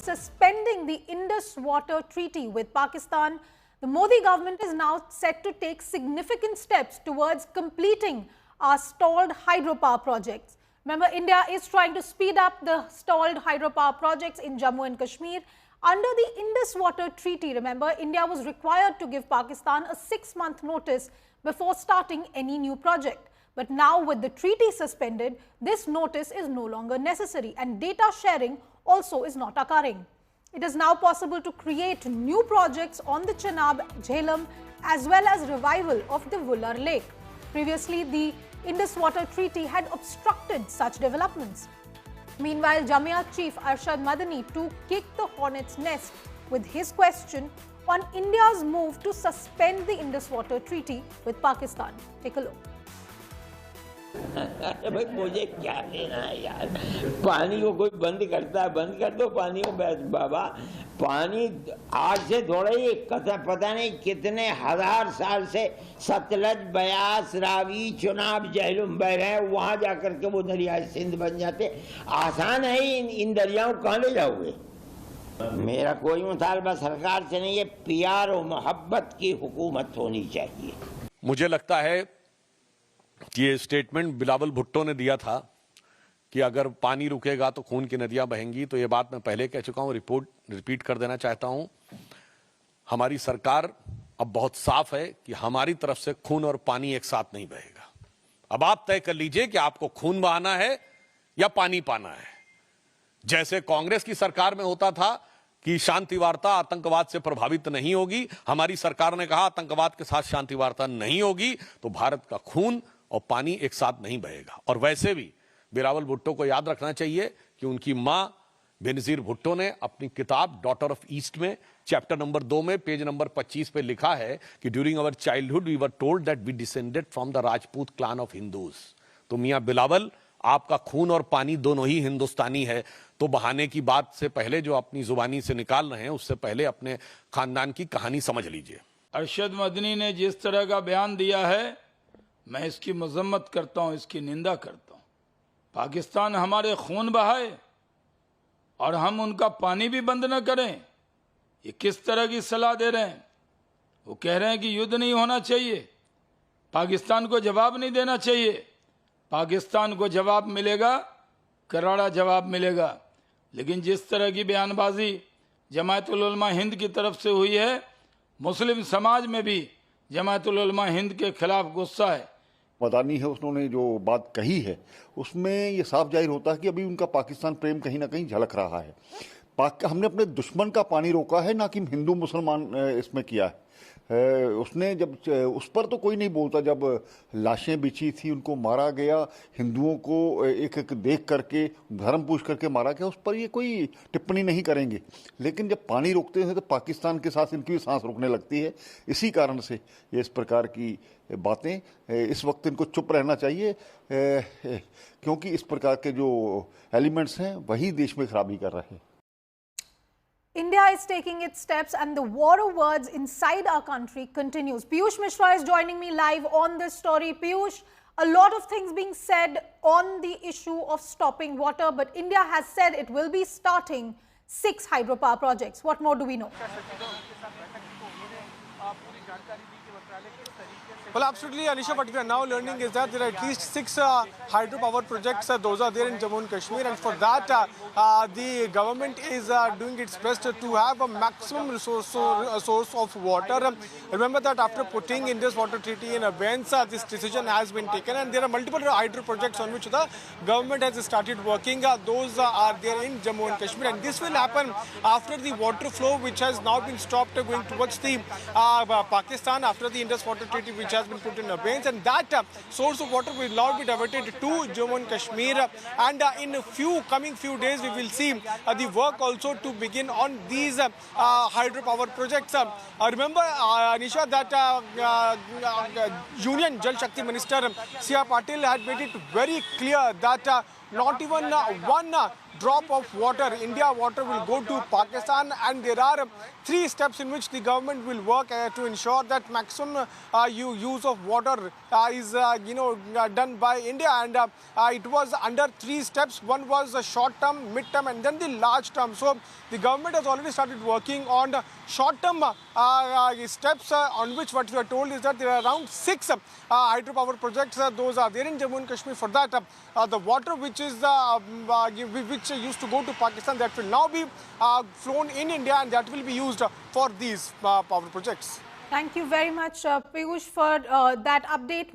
suspending the Indus Water Treaty with Pakistan, the Modi government is now set to take significant steps towards completing our stalled hydropower projects. Remember, India is trying to speed up the stalled hydropower projects in Jammu and Kashmir. Under the Indus Water Treaty, remember, India was required to give Pakistan a 6-month notice before starting any new project. But now with the treaty suspended, this notice is no longer necessary and data sharing also is not occurring. It is now possible to create new projects on the Chenab, Jhelum as well as revival of the Vular Lake. Previously, the Indus Water Treaty had obstructed such developments. Meanwhile, Jamia Chief Arshad Madani too kicked the hornet's nest with his question on India's move to suspend the Indus Water Treaty with Pakistan. Take a look. अरे भाई मुझे क्या लेना है यार, पानी को कोई बंद करता है, बंद कर दो पानी को। बाबा पानी आज से थोड़ा ही पता नहीं कितने हजार साल से सतलज, ब्यास, रावी, चुनाब, झेलम बह रहे हैं, वहां जाकर के वो दरिया सिंध बन जाते। आसान है इन दरियाओं को कहाँ ले जाओगे? मेरा कोई मुतालबा सरकार से नहीं है, प्यार और मोहब्बत की हुकूमत होनी चाहिए। मुझे लगता है कि ये स्टेटमेंट बिलावल भुट्टो ने दिया था कि अगर पानी रुकेगा तो खून की नदियां बहेंगी, तो ये बात मैं पहले कह चुका हूं, रिपीट कर देना चाहता हूं। हमारी सरकार अब बहुत साफ है कि हमारी तरफ से खून और पानी एक साथ नहीं बहेगा। अब आप तय कर लीजिए कि आपको खून बहाना है या पानी पाना है। जैसे कांग्रेस की सरकार में होता था कि शांति वार्ता आतंकवाद से प्रभावित नहीं होगी, हमारी सरकार ने कहा आतंकवाद के साथ शांति वार्ता नहीं होगी, तो भारत का खून और पानी एक साथ नहीं बहेगा। और वैसे भी बिलावल भुट्टो को याद रखना चाहिए कि उनकी मां बेनजीर भुट्टो ने अपनी किताब डॉटर ऑफ ईस्ट में चैप्टर नंबर 2 में पेज नंबर 25 पे लिखा है कि during our childhood we were told that we descended from the Rajput clan of Hindus. तो मियां बिलावल, आपका खून और पानी दोनों ही हिंदुस्तानी है, तो बहाने की बात से पहले जो अपनी जुबानी से निकाल रहे हैं उससे पहले अपने खानदान की कहानी समझ लीजिए। अरशद मदनी ने जिस तरह का बयान दिया है, मैं इसकी मजम्मत करता हूं, इसकी निंदा करता हूं। पाकिस्तान हमारे खून बहाए और हम उनका पानी भी बंद न करें, ये किस तरह की सलाह दे रहे हैं? वो कह रहे हैं कि युद्ध नहीं होना चाहिए, पाकिस्तान को जवाब नहीं देना चाहिए। पाकिस्तान को जवाब मिलेगा, करारा जवाब मिलेगा। लेकिन जिस तरह की बयानबाजी जमायतुल उलमा हिंद की तरफ से हुई है, मुस्लिम समाज में भी जमायतुल उलमा हिंद के खिलाफ गुस्सा है। मदानी है, उन्होंने जो बात कही है उसमें ये साफ जाहिर होता है कि अभी उनका पाकिस्तान प्रेम कहीं ना कहीं झलक रहा है। हमने अपने दुश्मन का पानी रोका है, ना कि हिंदू मुसलमान इसमें किया है। उसने जब उस पर तो कोई नहीं बोलता, जब लाशें बिछी थी, उनको मारा गया, हिंदुओं को एक एक देख करके धर्म पूछ करके मारा गया, उस पर ये कोई टिप्पणी नहीं करेंगे। लेकिन जब पानी रोकते हैं तो पाकिस्तान के साथ इनकी भी सांस रुकने लगती है। इसी कारण से ये इस प्रकार की बातें, इस वक्त इनको चुप रहना चाहिए, क्योंकि इस प्रकार के जो एलिमेंट्स हैं वही देश में खराबी कर रहे हैं। India is taking its steps and the war of words inside our country continues. Piyush Mishra is joining me live on this story. Piyush, a lot of things being said on the issue of stopping water, but India has said it will be starting 6 hydropower projects. What more do we know? Well, absolutely, Anisha, what we are now learning is that there are at least 6 hydropower projects. Those are there in Jammu and Kashmir, and for that, the government is doing its best to have a maximum source of water. Remember that after putting Indus Water Treaty in abeyance, this decision has been taken, and there are multiple hydro projects on which the government has started working. Those are there in Jammu and Kashmir, and this will happen after the water flow, which has now been stopped going towards the Pakistan after the Indus Water Treaty, which has been put in abeyance, and that source of water will now be diverted to Jammu and Kashmir. And in a coming few days, we will see the work also to begin on these hydropower projects. Remember, Anisha, that Union Jal Shakti Minister C.R. Patil had made it very clear that not even one drop of water, India water, will go to Pakistan, and there are 3 steps in which the government will work to ensure that maximum use of water is done by India, and it was under 3 steps. One was the short term, mid term, and then the large term. So the government has already started working on the short term steps, on which what we are told is that there are around 6 hydropower projects. Those are there in Jammu and Kashmir. For that, the water which is which used to go to Pakistan, that will now be flown in India, and that will be used for these power projects. Thank you very much, Piyush, for that update.